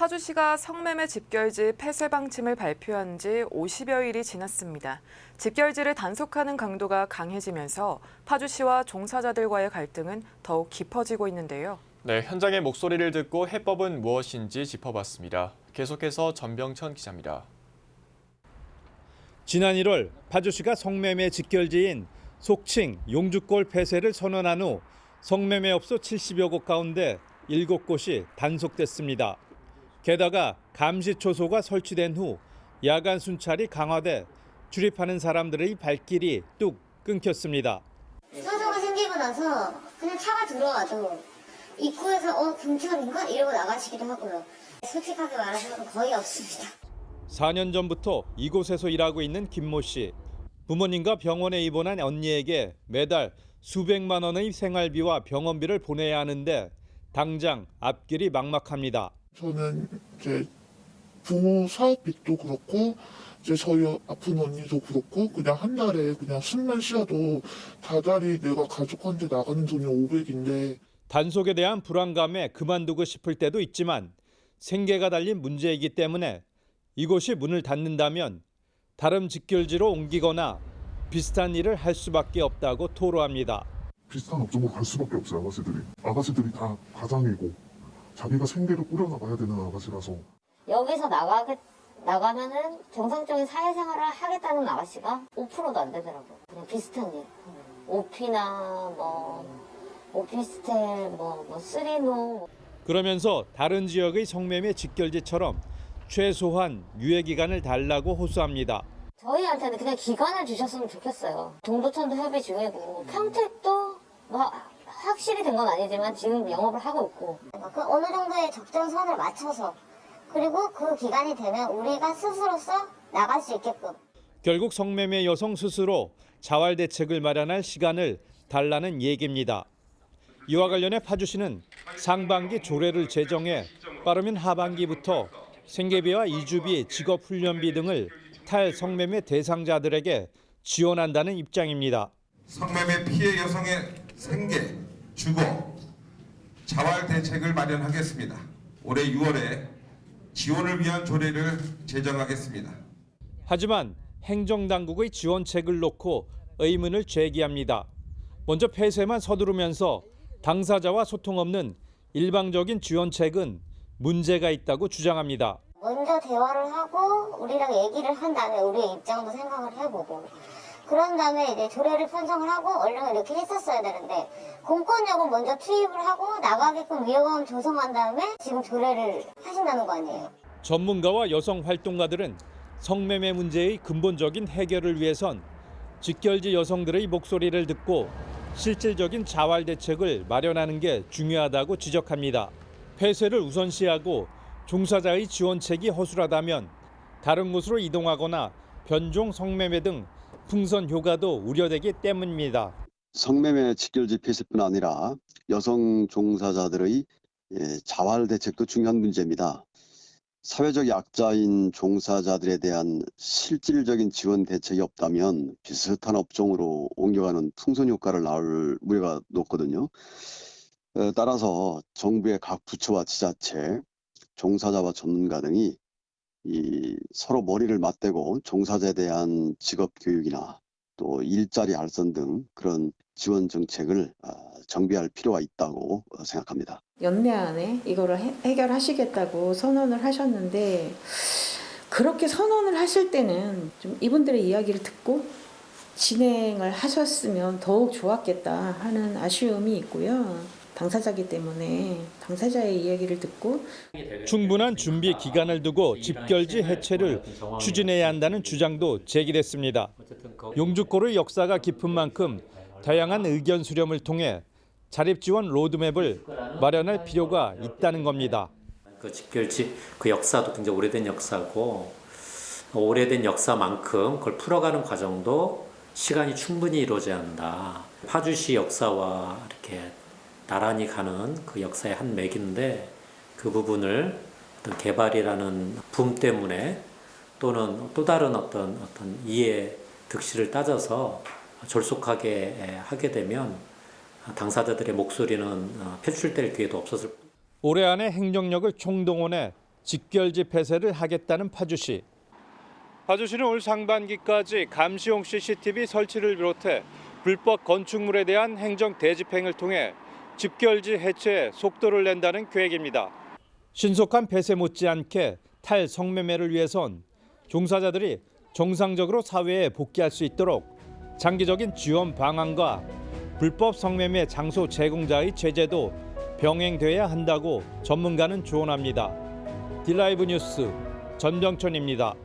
파주시가 성매매 집결지 폐쇄 방침을 발표한 지 50여일이 지났습니다. 집결지를 단속하는 강도가 강해지면서 파주시와 종사자들과의 갈등은 더욱 깊어지고 있는데요. 네, 현장의 목소리를 듣고 해법은 무엇인지 짚어봤습니다. 계속해서 전병천 기자입니다. 지난 1월 파주시가 성매매 집결지인 속칭 용주골 폐쇄를 선언한 후 성매매업소 70여 곳 가운데 7곳이 단속됐습니다. 게다가 감시초소가 설치된 후 야간 순찰이 강화돼 출입하는 사람들의 발길이 뚝 끊겼습니다. 사고가 생기고 나서 그냥 차가 들어와도 입구에서 경찰인가? 이러고 나가시기도 하고요. 솔직하게 말하면 거의 없습니다. 4년 전부터 이곳에서 일하고 있는 김모 씨. 부모님과 병원에 입원한 언니에게 매달 수백만 원의 생활비와 병원비를 보내야 하는데 당장 앞길이 막막합니다. 저는 이제 부모 사업비도 그렇고 이제 저희 아픈 언니도 그렇고 그냥 한 달에 그냥 숨만 쉬어도 다달이 내가 가족한테 나가는 돈이 500인데 단속에 대한 불안감에 그만두고 싶을 때도 있지만 생계가 달린 문제이기 때문에 이곳이 문을 닫는다면 다른 집결지로 옮기거나 비슷한 일을 할 수밖에 없다고 토로합니다. 비슷한 업종으로 갈 수밖에 없어요. 아가씨들이 다 가장이고 자기가 생계를 꾸려나가야 되는 아가씨라서. 여기서 나가면은 정상적인 사회생활을 하겠다는 아가씨가 5%도 안 되더라고요. 그냥 비슷한 일. 오피나 오피스텔, 쓰리노. 그러면서 다른 지역의 성매매 직결지처럼 최소한 유예 기간을 달라고 호소합니다. 저희한테는 그냥 기간을 주셨으면 좋겠어요. 동부천도 협의 중이고 평택도 확실히 된 건 아니지만 지금 영업을 하고 있고. 그 어느 정도의 적정선을 맞춰서 그리고 그 기간이 되면 우리가 스스로서 나갈 수 있게끔. 결국 성매매 여성 스스로 자활 대책을 마련할 시간을 달라는 얘기입니다. 이와 관련해 파주시는 상반기 조례를 제정해 빠르면 하반기부터 생계비와 이주비, 직업훈련비 등을 탈성매매 대상자들에게 지원한다는 입장입니다. 성매매 피해 여성의 생계, 주거, 자활 대책을 마련하겠습니다. 올해 6월에 지원을 위한 조례를 제정하겠습니다. 하지만 행정당국의 지원책을 놓고 의문을 제기합니다. 먼저 폐쇄만 서두르면서 당사자와 소통 없는 일방적인 지원책은 문제가 있다고 주장합니다. 먼저 대화를 하고 우리랑 얘기를 한 다음에 우리의 입장도 생각을 해보고 그런 다음에 이제 조례를 편성을 하고 얼른 이렇게 했었어야 되는데 공권력은 먼저 투입을 하고 나가게끔 위험함 조성한 다음에 지금 조례를 하신다는 거 아니에요. 전문가와 여성 활동가들은 성매매 문제의 근본적인 해결을 위해선 직결지 여성들의 목소리를 듣고 실질적인 자활 대책을 마련하는 게 중요하다고 지적합니다. 폐쇄를 우선시하고 종사자의 지원책이 허술하다면 다른 곳으로 이동하거나 변종 성매매 등 풍선 효과도 우려되기 때문입니다. 성매매 직결지 폐쇄뿐 아니라 여성 종사자들의 자활 대책도 중요한 문제입니다. 사회적 약자인 종사자들에 대한 실질적인 지원 대책이 없다면 비슷한 업종으로 옮겨가는 풍선 효과를 낳을 우려가 높거든요. 따라서 정부의 각 부처와 지자체, 종사자와 전문가 등이 서로 머리를 맞대고 종사자에 대한 직업 교육이나 또 일자리 알선 등 그런 지원 정책을 정비할 필요가 있다고 생각합니다. 연내 안에 이거를 해결하시겠다고 선언을 하셨는데 그렇게 선언을 하실 때는 좀 이분들의 이야기를 듣고 진행을 하셨으면 더욱 좋았겠다 하는 아쉬움이 있고요. 당사자이기 때문에 당사자의 이야기를 듣고 충분한 준비 기간을 두고 집결지 해체를 추진해야 한다는 주장도 제기됐습니다. 용주골의 역사가 깊은 만큼 다양한 의견 수렴을 통해 자립지원 로드맵을 마련할 필요가 있다는 겁니다. 그 집결지 그 역사도 굉장히 오래된 역사고 오래된 역사만큼 그걸 풀어가는 과정도 시간이 충분히 이루어져야 한다. 파주시 역사와 이렇게 나란히 가는 그 역사의 한 맥인데 그 부분을 어떤 개발이라는 붐 때문에 또는 또 다른 어떤 이해 득실을 따져서 졸속하게 하게 되면 당사자들의 목소리는 표출될 기회도 없었을 뿐. 올해 안에 행정력을 총동원해 직결지 폐쇄를 하겠다는 파주시. 파주시는 올 상반기까지 감시용 CCTV 설치를 비롯해 불법 건축물에 대한 행정 대집행을 통해 집결지 해체에 속도를 낸다는 계획입니다. 신속한 폐쇄 못지않게 탈성매매를 위해선 종사자들이 정상적으로 사회에 복귀할 수 있도록 장기적인 지원 방안과 불법 성매매 장소 제공자의 제재도 병행돼야 한다고 전문가는 조언합니다. 딜라이브 뉴스 전병천입니다.